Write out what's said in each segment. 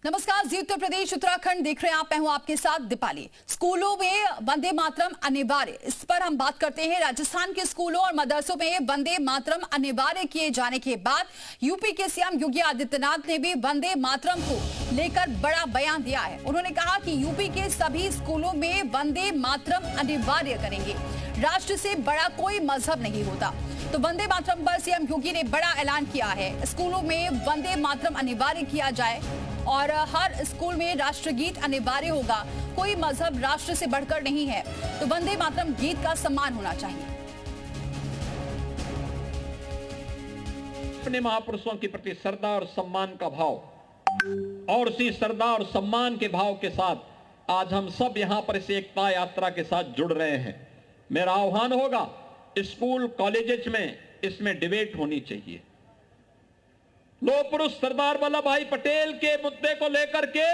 नमस्कार, जी उत्तर प्रदेश उत्तराखंड देख रहे हैं आप। मैं हूं आपके साथ दीपाली। स्कूलों में वंदे मातरम अनिवार्य, इस पर हम बात करते हैं। राजस्थान के स्कूलों और मदरसों में वंदे मातरम अनिवार्य किए जाने के बाद यूपी के सीएम योगी आदित्यनाथ ने भी वंदे मातरम को लेकर बड़ा बयान दिया है। उन्होंने कहा कि यूपी के सभी स्कूलों में वंदे मातरम अनिवार्य करेंगे। राष्ट्र से बड़ा कोई मजहब नहीं होता। तो वंदे मातरम पर सीएम योगी ने बड़ा ऐलान किया है। स्कूलों में वंदे मातरम अनिवार्य किया जाए और हर स्कूल में राष्ट्रगीत अनिवार्य होगा। कोई मजहब राष्ट्र से बढ़कर नहीं है, तो वंदे मातरम गीत का सम्मान होना चाहिए। अपने महापुरुषों के प्रति श्रद्धा और सम्मान का भाव और उसी श्रद्धा और सम्मान के भाव के साथ आज हम सब यहां पर इस एकता यात्रा के साथ जुड़ रहे हैं। मेरा आह्वान होगा, स्कूल कॉलेजेस में इसमें डिबेट होनी चाहिए। लोह पुरुष सरदार वल्लभ भाई पटेल के मुद्दे को लेकर के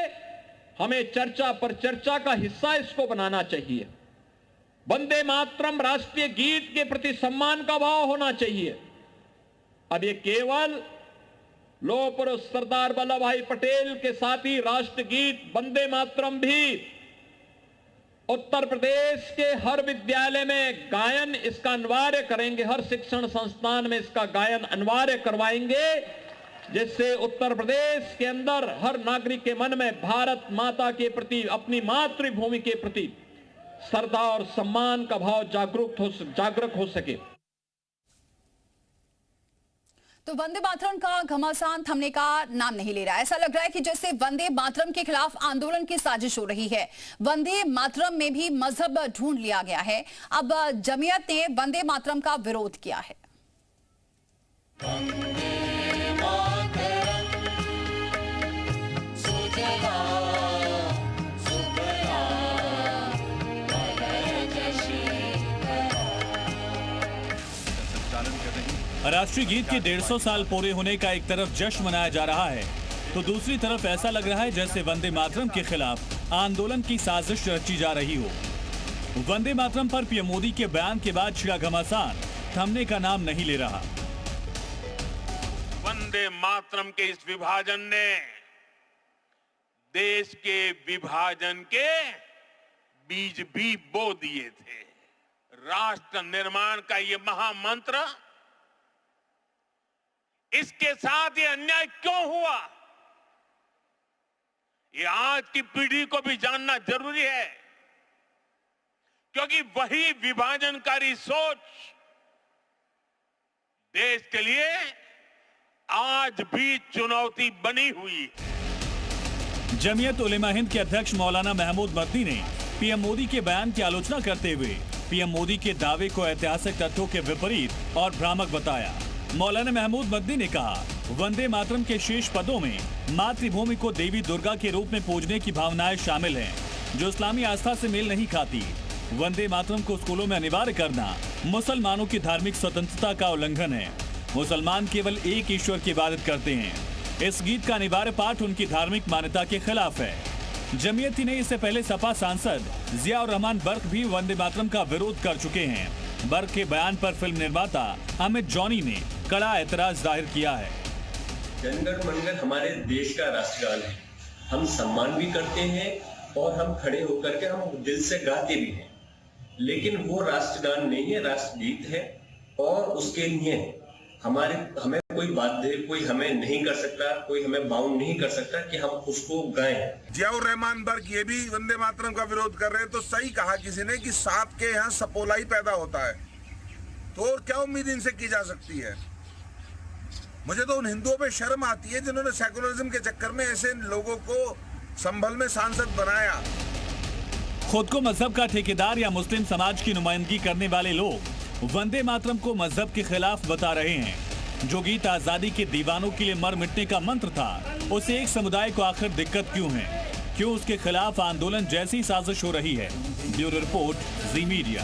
हमें चर्चा पर चर्चा का हिस्सा इसको बनाना चाहिए। वंदे मातरम राष्ट्रीय गीत के प्रति सम्मान का भाव होना चाहिए। अब ये केवल लोह पुरुष सरदार वल्लभ भाई पटेल के साथ ही राष्ट्रगीत वंदे मातरम भी उत्तर प्रदेश के हर विद्यालय में गायन इसका अनिवार्य करेंगे। हर शिक्षण संस्थान में इसका गायन अनिवार्य करवाएंगे, जिससे उत्तर प्रदेश के अंदर हर नागरिक के मन में भारत माता के प्रति, अपनी मातृभूमि के प्रति श्रद्धा और सम्मान का भाव जागरूक हो सके। तो वंदे मातरम का घमासान थमने का नाम नहीं ले रहा है। ऐसा लग रहा है कि जैसे वंदे मातरम के खिलाफ आंदोलन की साजिश हो रही है। वंदे मातरम में भी मजहब ढूंढ लिया गया है। अब जमीयत ने वंदे मातरम का विरोध किया है। राष्ट्रीय गीत के 150 साल पूरे होने का एक तरफ जश्न मनाया जा रहा है, तो दूसरी तरफ ऐसा लग रहा है जैसे वंदे मातरम के खिलाफ आंदोलन की साजिश रची जा रही हो। वंदे मातरम पर पीएम मोदी के बयान के बाद छिड़ा घमासान थमने का नाम नहीं ले रहा। वंदे मातरम के इस विभाजन ने देश के विभाजन के बीज भी बो दिए थे। राष्ट्र निर्माण का ये महामंत्र, इसके साथ ये अन्याय क्यों हुआ, ये आज की पीढ़ी को भी जानना जरूरी है, क्योंकि वही विभाजनकारी सोच देश के लिए आज भी चुनौती बनी हुई है। जमीयत उलेमा हिंद के अध्यक्ष मौलाना महमूद मदनी ने पीएम मोदी के बयान की आलोचना करते हुए पीएम मोदी के दावे को ऐतिहासिक तथ्यों के विपरीत और भ्रामक बताया। मौलाना महमूद मदनी ने कहा, वंदे मातरम के शेष पदों में मातृभूमि को देवी दुर्गा के रूप में पूजने की भावनाएं शामिल हैं, जो इस्लामी आस्था से मेल नहीं खाती। वंदे मातरम को स्कूलों में अनिवार्य करना मुसलमानों की धार्मिक स्वतंत्रता का उल्लंघन है। मुसलमान केवल एक ईश्वर की इबादत करते हैं। इस गीत का अनिवार्य पाठ उनकी धार्मिक मान्यता के खिलाफ है। जमीयत ही नहीं, इससे पहले सपा सांसद जियाउर रहमान बर्क भी वंदे मातरम का विरोध कर चुके हैं। बर्क के बयान पर फिल्म निर्माता अमित जॉनी ने कड़ा ऐतराज जाहिर किया है। जनगण मनगण हमारे देश का राष्ट्रगान है, हम सम्मान भी करते हैं और हम खड़े होकर के हम दिल से गाते भी हैं, लेकिन वो राष्ट्रगान नहीं है, राष्ट्रगीत है। और उसके लिए हमें कोई बाध्य, कोई हमें नहीं कर सकता, कोई हमें बाउंड नहीं कर सकता कि हम उसको गाएं। जियाउर रहमान बर्क ये भी वंदे मातरम का विरोध कर रहे हैं, तो सही कहा किसी ने कि सांप के यहाँ सपोला ही पैदा होता है, तो और क्या उम्मीद इनसे की जा सकती है। मुझे तो उन हिंदुओं पे शर्म आती है जिन्होंने सेकुलरिज्म के चक्कर में ऐसे लोगों को संभल में सांसद बनाया। खुद को मजहब का ठेकेदार या मुस्लिम समाज की नुमाइंदगी करने वाले लोग वंदे मातरम को मजहब के खिलाफ बता रहे हैं। जो गीत आजादी के दीवानों के लिए मर मिटने का मंत्र था, उसे एक समुदाय को आखिर दिक्कत क्यों है? क्यों उसके खिलाफ आंदोलन जैसी साजिश हो रही है? ब्यूरो रिपोर्ट, जी मीडिया।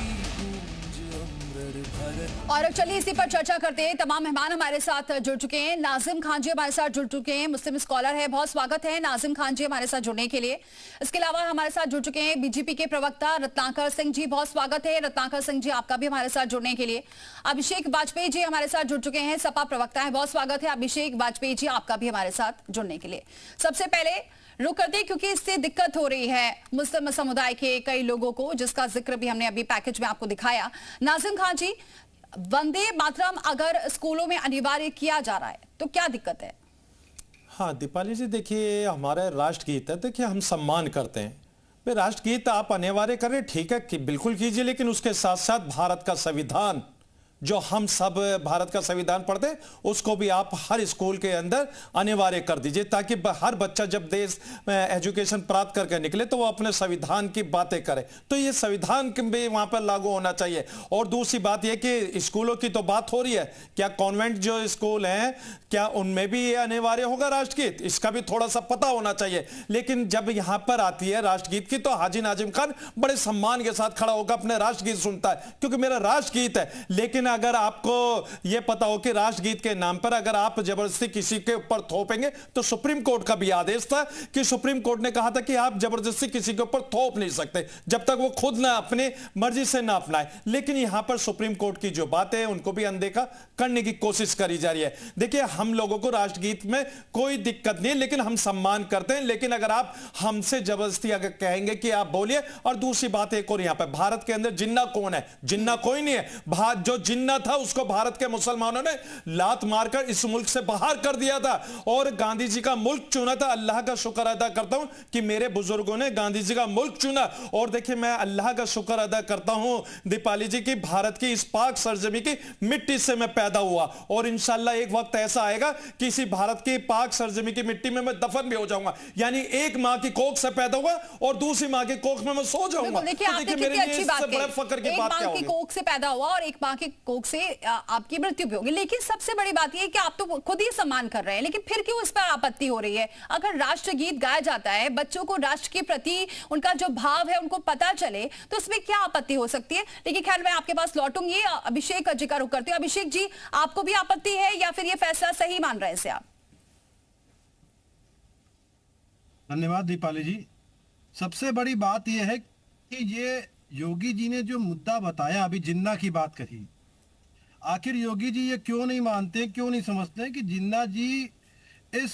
और चलिए इसी पर चर्चा करते हैं। तमाम मेहमान हमारे साथ जुड़ चुके हैं। नाजिम खान जी हमारे साथ जुड़ चुके हैं, मुस्लिम स्कॉलर है। बहुत स्वागत है नाजिम खान जी हमारे साथ जुड़ने के लिए। इसके अलावा हमारे साथ जुड़ चुके हैं बीजेपी के प्रवक्ता रत्नाकर सिंह जी। बहुत स्वागत है रत्नाकर सिंह जी आपका भी हमारे साथ जुड़ने के लिए। अभिषेक वाजपेयी जी हमारे साथ जुड़ चुके हैं, सपा प्रवक्ता है। बहुत स्वागत है अभिषेक वाजपेयी जी आपका भी हमारे साथ जुड़ने के लिए। सबसे पहले रुक करते हैं क्योंकि इससे दिक्कत हो रही है मुस्लिम समुदाय के कई लोगों को, जिसका जिक्र भी हमने अभी पैकेज में आपको दिखाया। नाजिम खान जी, वंदे मातरम अगर स्कूलों में अनिवार्य किया जा रहा है तो क्या दिक्कत है? हाँ दीपाली जी, देखिए हमारा राष्ट्रगीत है, देखिए हम सम्मान करते हैं भाई। राष्ट्रगीत आप अनिवार्य करें, ठीक है कि बिल्कुल कीजिए, लेकिन उसके साथ साथ भारत का संविधान, जो हम सब भारत का संविधान पढ़ते हैं, उसको भी आप हर स्कूल के अंदर अनिवार्य कर दीजिए, ताकि हर बच्चा जब देश में एजुकेशन प्राप्त करके निकले तो वो अपने संविधान की बातें करे। तो ये संविधान भी वहां पर लागू होना चाहिए। और दूसरी बात यह कि स्कूलों की तो बात हो रही है, क्या कॉन्वेंट जो स्कूल हैं क्या उनमें भी ये अनिवार्य होगा राष्ट्रगीत? इसका भी थोड़ा सा पता होना चाहिए। लेकिन जब यहां पर आती है राष्ट्रगीत की, तो हाजी नाजिम खान बड़े सम्मान के साथ खड़ा होकर अपने राष्ट्रगीत सुनता है, क्योंकि मेरा राष्ट्रगीत है। लेकिन अगर आपको यह पता हो कि राष्ट्रगीत के नाम पर अगर आप जबरदस्ती किसी के ऊपर थोपेंगे, तो सुप्रीम कोर्ट का भी आदेश था कि सुप्रीम कोर्ट ने कहा था कि आप जबरदस्ती किसी के ऊपर थोप नहीं सकते जब तक वो खुद ना अपनी मर्जी से ना अपनाए। लेकिन यहां पर सुप्रीम कोर्ट की जो बातें हैं उनको भी अनदेखा करने की कोशिश करी जा रही है। देखिए हम लोगों को राष्ट्रगीत में कोई दिक्कत नहीं है, लेकिन हम सम्मान करते हैं। लेकिन अगर आप हमसे जबरदस्ती अगर कहेंगे कि आप बोलिए, और दूसरी बात एक और, यहां पर भारत के अंदर जिन्ना कौन है? जिन्ना कोई नहीं है। जो जिन्ना था उसको भारत के मुसलमानों ने लात मारकर इस मुल्क से बाहर कर दिया था और गांधी जी का मुल्क चुना था। अल्लाह का शुक्र अदा करता हूं कि मेरे बुजुर्गों ने गांधी जी का मुल्क चुना। और देखिए मैं अल्लाह का शुक्र अदा करता हूं दीपाली जी की भारत की इस पाक सरजमी की मिट्टी से मैं पैदा हुआ, और इंशाल्लाह एक वक्त ऐसा आएगा कि इसी भारत की पाक सरजमी की मिट्टी में मैं दफन भी हो जाऊंगा। यानी एक मां की कोख से पैदा हुआ और दूसरी मां की कोख में मैं सो जाऊंगा। देखिए आपने कितनी अच्छी बात कही, एक मां की कोख से पैदा हुआ और एक मां की कोख से आपकी मृत्यु भी होगी। लेकिन सबसे बड़ी बात यह है कि आप तो खुद ही सम्मान कर रहे हैं, लेकिन फिर क्यों इस पर आपत्ति हो रही है? अगर राष्ट्रगीत गाया जाता है, बच्चों को राष्ट्र के प्रति उनका जो भाव है उनको पता चले, तो इसमें क्या आपत्ति हो सकती है? लेकिन खैर मैं आपके पास लौटूंगी। अभिषेक जी का रुख करती हूँ। अभिषेक जी, आपको भी आपत्ति है या फिर ये फैसला सही मान रहे हैं इसे आप? धन्यवाद दीपाली जी। सबसे बड़ी बात यह है कि ये योगी जी ने जो मुद्दा बताया, अभी जिन्ना की बात कही, आखिर योगी जी ये क्यों नहीं मानते, क्यों नहीं समझते कि जिन्ना जी इस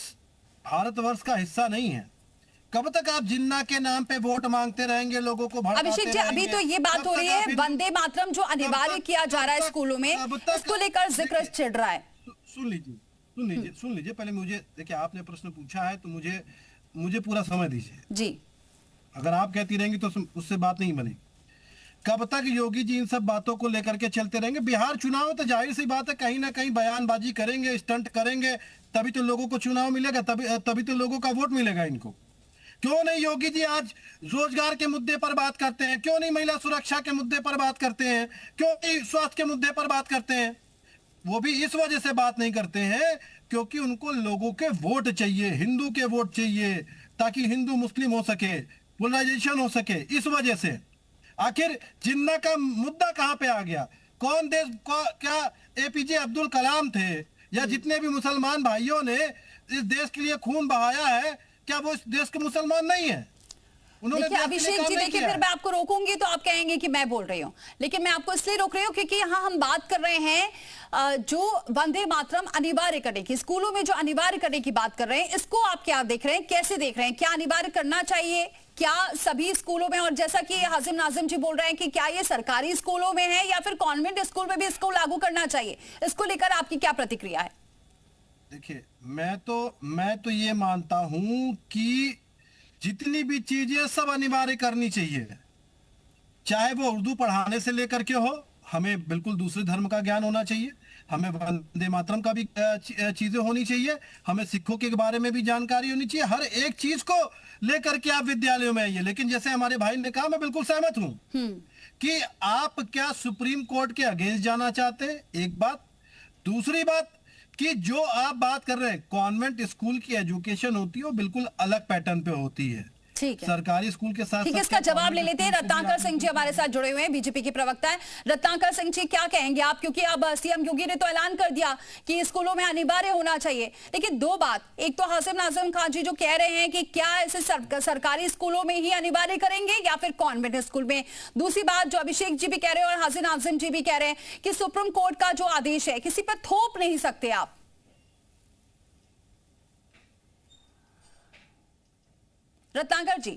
भारतवर्ष का हिस्सा नहीं है? कब तक आप जिन्ना के नाम पे वोट मांगते रहेंगे, लोगों को भड़काते अभिषेक जी, अभी तो ये बात हो रही है वंदे मातरम जो अनिवार्य किया जा रहा है स्कूलों में, इसको लेकर जिक्र छिड़ रहा है। सुन लीजिए पहले मुझे, देखिए आपने प्रश्न पूछा है तो मुझे पूरा समय दीजिए जी। अगर आप कहती रहेंगी तो उससे बात नहीं बनेगी। कब तक योगी जी इन सब बातों को लेकर के चलते रहेंगे? बिहार चुनाव तो जाहिर सी बात है कहीं ना कहीं बयानबाजी करेंगे, स्टंट करेंगे, तभी तो लोगों को चुनाव मिलेगा, तभी तो लोगों का वोट मिलेगा इनको। क्यों नहीं योगी जी आज रोजगार के मुद्दे पर बात करते हैं? क्यों नहीं महिला सुरक्षा के मुद्दे पर बात करते हैं? क्यों नहीं स्वास्थ्य के मुद्दे पर बात करते हैं? वो भी इस वजह से बात नहीं करते हैं क्योंकि उनको लोगों के वोट चाहिए, हिंदू के वोट चाहिए, ताकि हिंदू मुस्लिम हो सके, पोलराइजेशन हो सके। इस वजह से आखिर जिन्ना का मुद्दा कहां पे आ गया? कौन देश को, क्या एपीजे अब्दुल कलाम थे या जितने भी मुसलमान भाइयों ने इस देश के लिए खून बहाया है, क्या वो इस देश के मुसलमान नहीं है? देखिए अभिषेक जी, देखिए फिर मैं आपको रोकूंगी तो आप कहेंगे कि मैं बोल रही हूँ, लेकिन मैं आपको इसलिए रोक रही हूँ क्योंकि यहाँ हम बात कर रहे हैं जो वंदे मातरम अनिवार्य करने की, स्कूलों में जो अनिवार्य करने की बात कर रहे हैं, इसको आप क्या देख रहे हैं, कैसे देख रहे हैं? क्या अनिवार्य करना चाहिए? क्या सभी स्कूलों में? और जैसा कि हाजिम नाजिम जी बोल रहे हैं कि क्या ये सरकारी स्कूलों में है या फिर कॉन्वेंट स्कूल में भी इसको लागू करना चाहिए, इसको लेकर आपकी क्या प्रतिक्रिया है? देखिए मैं तो ये मानता हूं कि जितनी भी चीजें सब अनिवार्य करनी चाहिए, चाहे वो उर्दू पढ़ाने से लेकर के हो, हमें बिल्कुल दूसरे धर्म का ज्ञान होना चाहिए, हमें वंदे मातरम का भी चीजें होनी चाहिए, हमें सिखों के बारे में भी जानकारी होनी चाहिए। हर एक चीज को लेकर के आप विद्यालयों में आइए। लेकिन जैसे हमारे भाई ने कहा, मैं बिल्कुल सहमत हूं कि आप क्या सुप्रीम कोर्ट के अगेंस्ट जाना चाहते हैं? एक बात। दूसरी बात कि जो आप बात कर रहे हैं, कॉन्वेंट स्कूल की एजुकेशन होती है वो बिल्कुल अलग पैटर्न पे होती है। ठीक है, सरकारी स्कूल के साथ ठीक है, इसका जवाब ले लेते हैं। रत्नाकर सिंह जी हमारे साथ जुड़े हुए हैं, बीजेपी के प्रवक्ता हैं। रत्नाकर सिंह जी, क्या कहेंगे आप, क्योंकि अब सीएम योगी ने तो ऐलान कर दिया कि स्कूलों में अनिवार्य होना चाहिए, लेकिन दो बात, एक तो हासिम नाजिम खान जी जो कह रहे हैं कि क्या ऐसे सरकारी स्कूलों में ही अनिवार्य करेंगे या फिर कॉन्वेंट स्कूल में, दूसरी बात जो अभिषेक जी भी कह रहे हैं और हासिम नाजिम जी भी कह रहे हैं कि सुप्रीम कोर्ट का जो आदेश है किसी पर थोप नहीं सकते आप। रत्नाकर जी,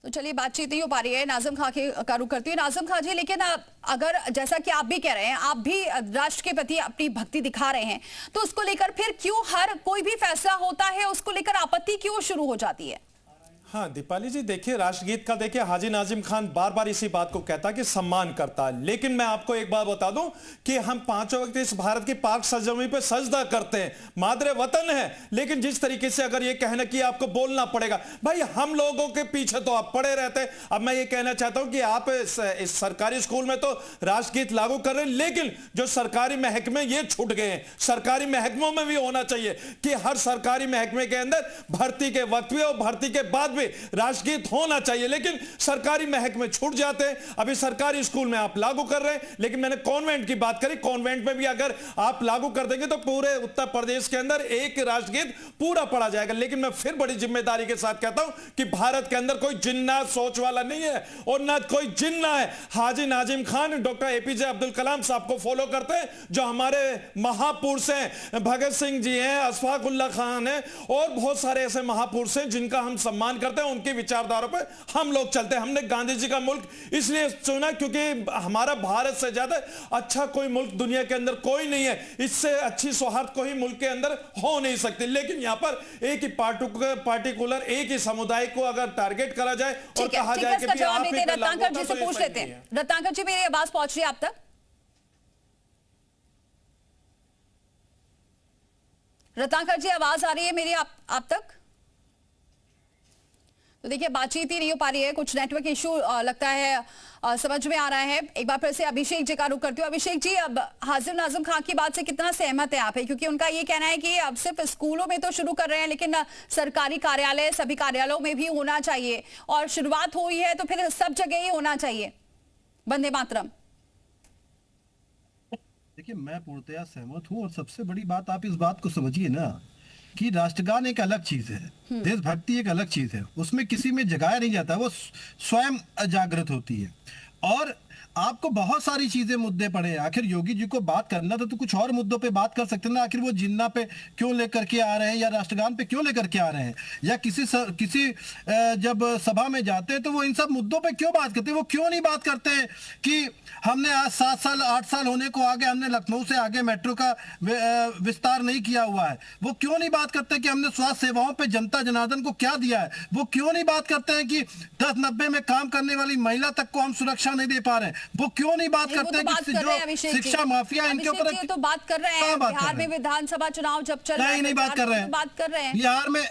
तो चलिए बातचीत नहीं हो पा रही है, नाजिम खां का रुख करती हूँ। नाजिम खां जी, लेकिन अगर जैसा कि आप भी कह रहे हैं, आप भी राष्ट्र के प्रति अपनी भक्ति दिखा रहे हैं, तो उसको लेकर फिर क्यों हर कोई भी फैसला होता है उसको लेकर आपत्ति क्यों शुरू हो जाती है? हाँ दीपाली जी, देखिए राष्ट्रगीत का देखिए हाजी नाजिम खान बार बार इसी बात को कहता कि सम्मान करता है, लेकिन मैं आपको एक बात बता दूं कि हम पांचों वक्त इस भारत की पाक सरजमी पे सजदा करते हैं, मादरे वतन है, लेकिन जिस तरीके से अगर ये कहना कि आपको बोलना पड़ेगा, भाई हम लोगों के पीछे तो आप पड़े रहते हैं। अब मैं ये कहना चाहता हूं कि आप इस सरकारी स्कूल में तो राष्ट्रगीत लागू कर रहे हैं, लेकिन जो सरकारी महकमे ये छूट गए हैं, सरकारी महकमों में भी होना चाहिए कि हर सरकारी महकमे के अंदर भर्ती के वक्त भी और भर्ती के बाद राष्ट्रगीत होना चाहिए, लेकिन सरकारी महकमे छूट जाते हैं। अभी सरकारी स्कूल में आप लागू कर रहे हैं, लेकिन मैंने कॉन्वेंट की बात करी, कॉन्वेंट में भी अगर आप लागू कर देंगे तो पूरे उत्तर प्रदेश के अंदर एक राष्ट्रगीत पूरा पढ़ा जाएगा। लेकिन मैं फिर बड़ी जिम्मेदारी के साथ कहता हूं कि भारत के अंदर कोई जिन्ना सोच वाला नहीं है और ना कोई जिन्ना है। हाजी नाजिम खान डॉक्टर एपीजे अब्दुल कलाम साहब को फॉलो करते हैं, जो हमारे महापुरुष हैं, भगत सिंह जी हैं, अशफाक उल्लाह खान हैं और बहुत सारे ऐसे महापुरुष हैं जिनका हम सम्मान करते हैं, उनकी विचारधारा पर हम लोग चलते हैं। हमने गांधी जी का मुल्क इसलिए चुना क्योंकि हमारा भारत से ज्यादा अच्छा कोई मुल्क दुनिया के अंदर कोई नहीं है, इससे अच्छी सौहार्द कोई मुल्क के अंदर हो नहीं सकती। लेकिन यहां पर एक ही पार्टिकुलर एक ही समुदाय को अगर टारगेट करा जाए और कहा जाए कि रत्नाकर जी से पूछ लेते हैं। रत्नाकर जी, मेरी आवाज पहुंच रही है आप तक? रत्नाकर जी, आवाज आ रही है मेरी आप तक? तो देखिए बातचीत ही नहीं हो पा रही है, कुछ नेटवर्क इशू लगता है समझ में आ रहा है। एक बार फिर से अभिषेक जी का रुख करती हूँ। अभिषेक जी, अब हाजिम नाजिम खान की बात से कितना सहमत है आप है, क्योंकि उनका ये कहना है कि अब सिर्फ स्कूलों में तो शुरू कर रहे हैं, लेकिन सरकारी कार्यालय सभी कार्यालयों में भी होना चाहिए और शुरुआत हुई है तो फिर सब जगह ही होना चाहिए वंदे मातरम। देखिए मैं पूर्णतया सहमत हूँ और सबसे बड़ी बात आप इस बात को समझिए ना कि राष्ट्रगान एक अलग चीज है, देशभक्ति एक अलग चीज है, उसमें किसी में जगाया नहीं जाता, वो स्वयं जागृत होती है। और आपको बहुत सारी चीजें मुद्दे पड़े हैं। आखिर योगी जी को बात करना तो कुछ और मुद्दों पे बात कर सकते हैं ना। आखिर वो जिन्ना पे क्यों लेकर के आ रहे हैं या राष्ट्रगान पे क्यों लेकर के आ रहे हैं, या किसी जब सभा में जाते हैं तो वो इन सब मुद्दों पे क्यों बात करते हैं। वो क्यों नहीं बात करते हैं कि हमने आज 7 साल 8 साल होने को आगे हमने लखनऊ से आगे मेट्रो का विस्तार नहीं किया हुआ है। वो क्यों नहीं बात करते कि हमने स्वास्थ्य सेवाओं पे जनता जनार्दन को क्या दिया है। वो क्यों नहीं बात करते हैं कि 10-90 में काम करने वाली महिला तक को हम सुरक्षा नहीं दे पा रहे हैं। वो क्यों नहीं बात करते हैं कि जो शिक्षा माफिया इनके ऊपर तो बात कर रहे हैं। बिहार में विधानसभा चुनाव जब चल रहा है नहीं बात कर रहे हैं। बिहार में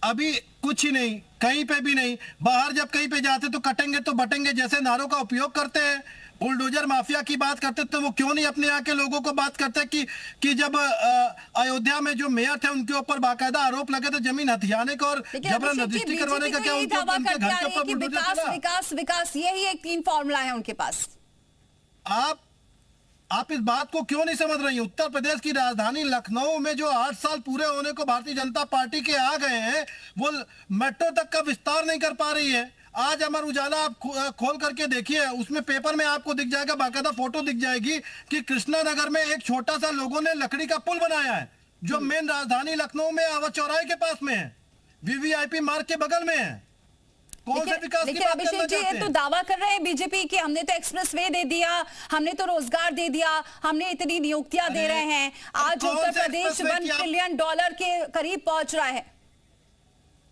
अभी कुछ ही नहीं, कहीं पे भी नहीं। बाहर जब कहीं पे जाते तो कटेंगे तो बटेंगे जैसे नारों का उपयोग करते हैं। बुलडोजर माफिया की बात करते तो वो क्यों नहीं अपने यहाँ के लोगों को बात करते कि जब अयोध्या में जो मेयर थे उनके ऊपर बाकायदा आरोप लगे थे जमीन हथियाने का और जबरन रजिस्ट्री करवाने का, क्या उनके घर के ऊपर बुलडोजर चला? विकास यही एक 3 फॉर्मूला है उनके पास। आप इस बात को क्यों नहीं समझ रही? उत्तर प्रदेश की राजधानी लखनऊ में जो 8 साल पूरे होने को भारतीय जनता पार्टी के आ गए हैं, वो मेट्रो तक का विस्तार नहीं कर पा रही है। आज अमर उजाला आप खोल करके देखिए, उसमें पेपर में आपको दिख जाएगा, बाकायदा फोटो दिख जाएगी कि कृष्णा नगर में एक छोटा सा लोगों ने लकड़ी का पुल बनाया है जो मेन राजधानी लखनऊ में आवा चौराहे के पास में है, वीवीआईपी मार्ग के बगल में है। देखिए अभिषेक जी, ये तो दावा कर रहे हैं बीजेपी कि हमने तो एक्सप्रेस वे दे दिया, हमने तो रोजगार दे दिया, हमने इतनी नियुक्तियां दे रहे हैं। आज उत्तर प्रदेश $1 ट्रिलियन के करीब पहुंच रहा है।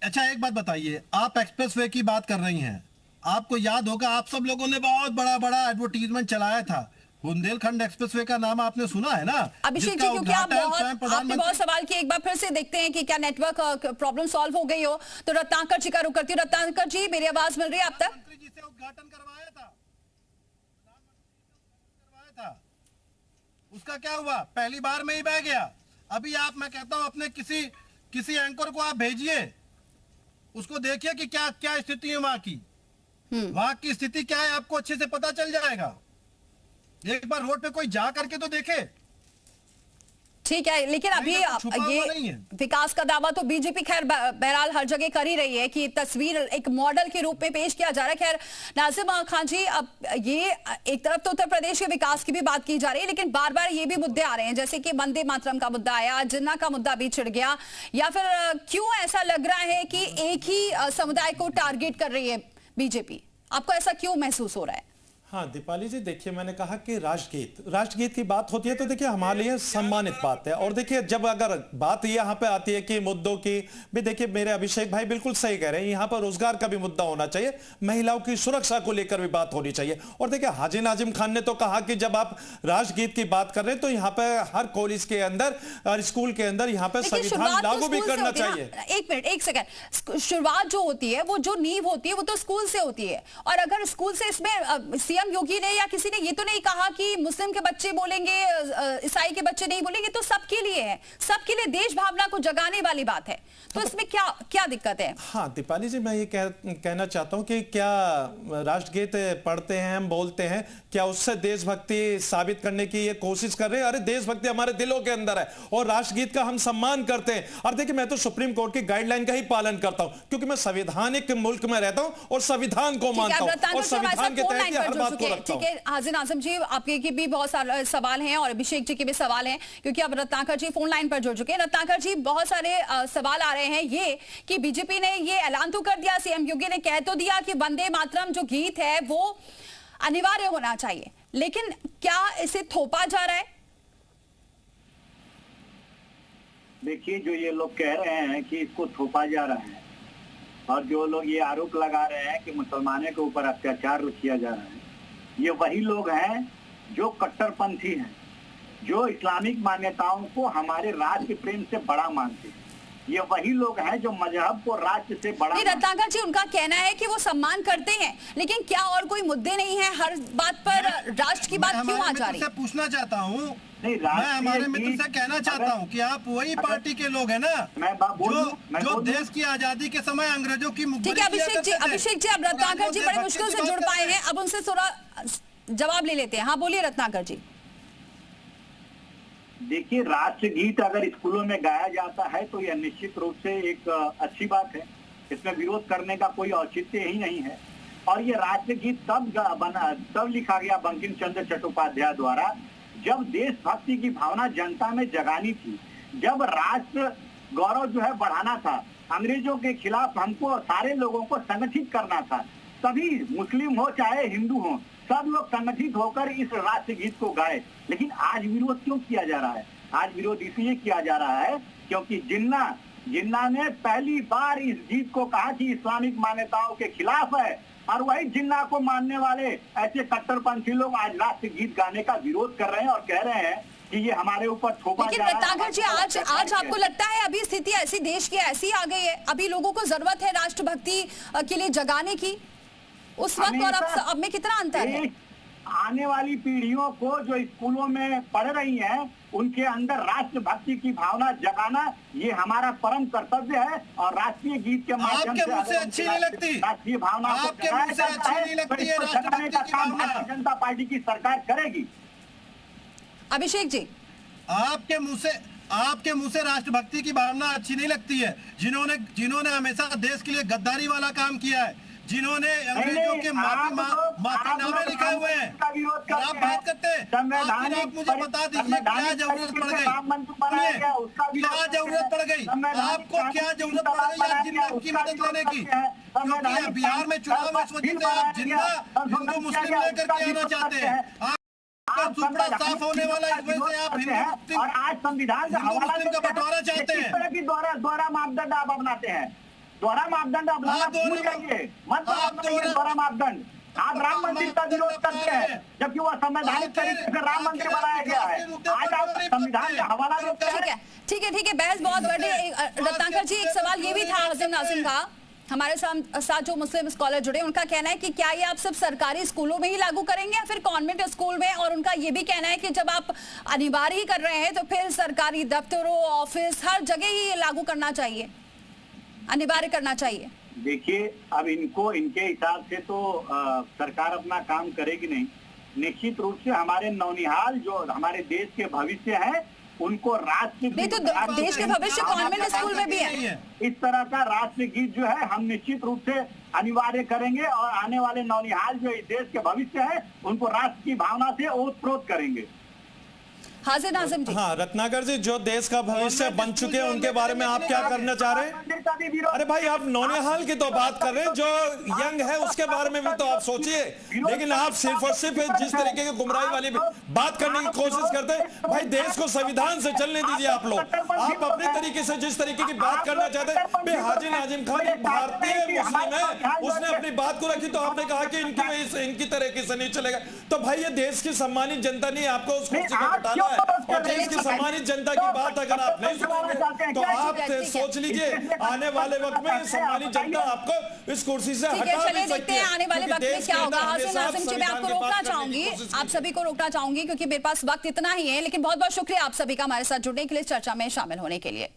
अच्छा एक बात बताइए, आप एक्सप्रेसवे की बात कर रही हैं, आपको याद होगा आप सब लोगों ने बहुत बड़ा एडवर्टीजमेंट चलाया था। बुंदेलखंड एक्सप्रेसवे का नाम आपने सुना है ना? अभिषेक जी, क्योंकि आपने बहुत सवाल किए, एक बार फिर से देखते हैं कि क्या नेटवर्क प्रॉब्लम सॉल्व हो गई हो। तो रत्नाकर जी का रुख करती हूँ। रत्नाकर जी, मेरी आवाज मिल रही है आप तक? जी से उद्घाटन करवाया था, उसका क्या हुआ? पहली बार में ही बह गया। अभी आप, मैं कहता हूं अपने किसी एंकर को आप भेजिए, उसको देखिए कि क्या क्या स्थिति है वहां की। वहां की स्थिति क्या है आपको अच्छे से पता चल जाएगा। एक बार रोड पे कोई जा करके तो देखे। ठीक है, लेकिन अभी ये विकास का दावा तो बीजेपी खैर बहरहाल हर जगह कर ही रही है कि तस्वीर एक मॉडल के रूप में पेश किया जा रहा है। खैर नाजिम खान जी, अब ये एक तरफ तो उत्तर प्रदेश के विकास की भी बात की जा रही है, लेकिन बार बार ये भी मुद्दे आ रहे हैं, जैसे कि वंदे मातरम का मुद्दा आया, जिन्ना का मुद्दा भी छिड़ गया, या फिर क्यों ऐसा लग रहा है कि एक ही समुदाय को टारगेट कर रही है बीजेपी? आपको ऐसा क्यों महसूस हो रहा है? हाँ दीपाली जी, देखिए मैंने कहा कि राष्ट्रगीत की बात होती है तो देखिए हमारे लिए सम्मानित बात है। और देखिए जब अगर बात यहाँ पे आती है कि मुद्दों की भी, देखिए मेरे अभिषेक भाई बिल्कुल सही कह रहे हैं, यहाँ पर रोजगार का भी मुद्दा होना चाहिए, महिलाओं की सुरक्षा को लेकर भी बात होनी चाहिए। और देखिए हाजी नाजिम खान ने तो कहा कि जब आप राष्ट्रगीत की बात कर रहे हैं तो यहाँ पे हर कॉलेज के अंदर और स्कूल के अंदर यहाँ पे संविधान लागू भी करना चाहिए। एक मिनट, एक सेकंड, शुरुआत जो होती है वो जो नींव होती है वो तो स्कूल से होती है, और अगर स्कूल से इसमें सीएम योगी ने या किसी ने ये तो नहीं कहा कि मुस्लिम के बच्चे बोलेंगे, ईसाई के बच्चे नहीं बोलेंगे, तो सबके लिए है, सबके लिए देश भावना को जगाने वाली बात है, तो इसमें क्या दिक्कत है? हाँ दीपाली जी, मैं ये कहना चाहता हूं कि क्या राष्ट्रगीत पढ़ते हैं, हम बोलते हैं, क्या उससे देशभक्ति साबित करने की ये कोशिश कर रहे हैं? अरे देशभक्ति हमारे दिलों के अंदर है और राष्ट्रगीत का हम सम्मान करते हैं। और देखिए मैं तो सुप्रीम कोर्ट की गाइडलाइन का ही पालन करता हूं, क्योंकि मैं संवैधानिक मुल्क में रहता हूं और संविधान को मानता हूं और संविधान के तहत हर बात को रखता हूं। ठीक है हाजी नाजिम जी, आपके की भी बहुत सारे सवाल हैं और अभिषेक जी के भी सवाल हैं, क्योंकि अब रत्नाकर जी फोन लाइन पर जुड़ चुके हैं। रत्नाकर जी, बहुत सारे सवाल आ रहे हैं ये कि बीजेपी ने ये ऐलान तो कर दिया, सीएम योगी ने कह तो दिया कि वंदे मातरम जो गीत है वो अनिवार्य होना चाहिए, लेकिन क्या इसे थोपा जा रहा है? देखिए, जो ये लोग कह रहे हैं कि इसको थोपा जा रहा है और जो लोग ये आरोप लगा रहे हैं कि मुसलमानों के ऊपर अत्याचार किया जा रहा है, ये वही लोग हैं जो कट्टरपंथी हैं, जो इस्लामिक मान्यताओं को हमारे राष्ट्र प्रेम से बड़ा मानते हैं। ये वही लोग हैं जो मजहब को राष्ट्र से बड़ा। रत्नाकर जी, उनका कहना है कि वो सम्मान करते हैं, लेकिन क्या और कोई मुद्दे नहीं है? हर बात पर राष्ट्र की बात क्यों आ जा रही है? पूछना चाहता हूँ, मैं हमारे मित्र से कहना चाहता हूँ कि आप वही पार्टी के लोग हैं ना जो देश की आजादी के समय अंग्रेजों की मुक्ति। ठीक है अभिषेक जी, अब रत्नाकर जी बड़े मुश्किल से जुड़ पाए हैं, अब उनसे थोड़ा जवाब ले लेते हैं। हाँ बोलिए रत्नाकर जी। देखिए, राष्ट्रगीत अगर स्कूलों में गाया जाता है तो यह निश्चित रूप से एक अच्छी बात है, इसमें विरोध करने का कोई औचित्य ही नहीं है। और ये राष्ट्रगीत तब लिखा गया बंकिम चंद्र चट्टोपाध्याय द्वारा जब देशभक्ति की भावना जनता में जगानी थी, जब राष्ट्र गौरव जो है बढ़ाना था, अंग्रेजों के खिलाफ हमको सारे लोगों को संगठित करना था। सभी मुस्लिम हो चाहे हिंदू हो, सब लोग संगठित होकर इस राष्ट्रगीत को गाए। लेकिन आज विरोध क्यों किया जा रहा है? आज विरोध इसलिए किया जा रहा है क्योंकि जिन्ना ने पहली बार इस गीत को कहा कि इस्लामिक मान्यताओं के खिलाफ है, और वही जिन्ना को मानने वाले ऐसे कट्टरपंथी लोग आज राष्ट्रगीत गाने का विरोध कर रहे हैं और कह रहे हैं कि ये हमारे ऊपर थोपा जा रहा है। रत्नाकर जी, आज आपको लगता है अभी स्थिति ऐसी देश की ऐसी आ गई है, अभी लोगों को जरूरत है राष्ट्रभक्ति के लिए जगाने की? उस वक्त और अब में कितना अंतर है? आने वाली पीढ़ियों को जो स्कूलों में पढ़ रही हैं, उनके अंदर राष्ट्रभक्ति की भावना जगाना ये हमारा परम कर्तव्य है। और राष्ट्रीय गीत के माध्यम से आपके मुंह से अच्छी नहीं लगती राष्ट्रीय भावना आपके मुंह से अच्छी नहीं लगती है राष्ट्रभक्ति की भावना। भारतीय जनता पार्टी की सरकार करेगी। अभिषेक जी, आपके मुंह से राष्ट्रभक्ति की भावना अच्छी नहीं लगती है? जिन्होंने हमेशा देश के लिए गद्दारी वाला काम किया है, जिन्होंने अंग्रेजों के माफीनामे लिखे हुए हैं, आप बात करते हैं। आप मुझे बता दीजिए क्या जरूरत पड़ गई? क्या जरूरत पड़ गई आपको? क्या जरूरत पड़ गई आज जिन्ना की मदद लेने की? क्योंकि बिहार में चुनाव इस वजह से आप जिन्ना हिंदू मुस्लिम लेकर के आना चाहते हैं। आपका सुपड़ा साफ होने वाला इस वजह से आप हिंदू और आज संविधान का मुस्लिम का बंटवारा चाहते हैं। द्वारा मापदंड आप अपनाते हैं, द्वारा मापदंड अपनाना भूल जाइए, मत अपनाइए द्वारा मापदंड। आप राम मंदिर का विरोध करते हैं जबकि वह संवैधानिक तरीके से राम मंदिर बनाया गया है। आज आप संविधान का हवाला देते हैं। ठीक है, बहस बहुत बड़ी। रत्नाकर जी, एक सवाल ये भी था हाजिम नाजिम का हमारे साथ जो मुस्लिम स्कॉलर जुड़े उनका कहना है कि क्या ये आप सिर्फ सरकारी स्कूलों में ही लागू करेंगे या फिर कॉन्वेंट स्कूल में, और उनका ये भी कहना है कि जब आप अनिवार्य ही कर रहे हैं तो फिर सरकारी दफ्तरों, ऑफिस, हर जगह ही ये लागू करना चाहिए, अनिवार्य करना चाहिए। देखिए, अब इनको इनके हिसाब से तो सरकार अपना काम करेगी नहीं। निश्चित रूप से हमारे नौनिहाल जो हमारे देश के भविष्य है उनको राष्ट्र नहीं तो देश के भविष्य कॉन्वेंट स्कूल में भी है। इस तरह का राष्ट्रगीत जो है हम निश्चित रूप से अनिवार्य करेंगे और आने वाले नौनिहाल जो इस देश के भविष्य है उनको राष्ट्र की भावना से ओतप्रोत करेंगे। हाजिर नाज़िम जी। हाँ रत्नाकर जी, जो देश का भविष्य बन चुके हैं उनके बारे में आप क्या करना चाह रहे हैं? अरे भाई आप नौनिहाल की तो बात कर रहे हैं, जो यंग है उसके बारे में भी तो आप सोचिए। लेकिन आप सिर्फ और सिर्फ जिस तरीके की गुमराही वाली बात करने की कोशिश करते हैं, भाई देश को संविधान से चलने दीजिए। आप लोग आप अपने तरीके से जिस तरीके की बात करना चाहते हैं। हाजी नाजिम खान एक भारतीय मुस्लिम है, उसने अपनी बात को रखी तो आपने कहा कि इनकी तरीके से नहीं चलेगा। तो भाई ये देश की सम्मानित जनता नहीं आपको उस कुर्सी को हटाना है, और देश की सम्मानित जनता की बात अगर आप नहीं सुनेंगे तो आप सोच लीजिए आने वाले वक्त में सम्मानित जनता आपको इस कुर्सी से हटा भी सकती है। आने वाले वक्त में क्या होगा? हाजिर नाज़िम जी, मैं आपको रोकना चाहूंगी, आप सभी को रोकना चाहूंगी क्योंकि मेरे पास वक्त इतना ही है। लेकिन बहुत बहुत शुक्रिया आप सभी का हमारे साथ जुड़ने के लिए, चर्चा में शामिल होने के लिए।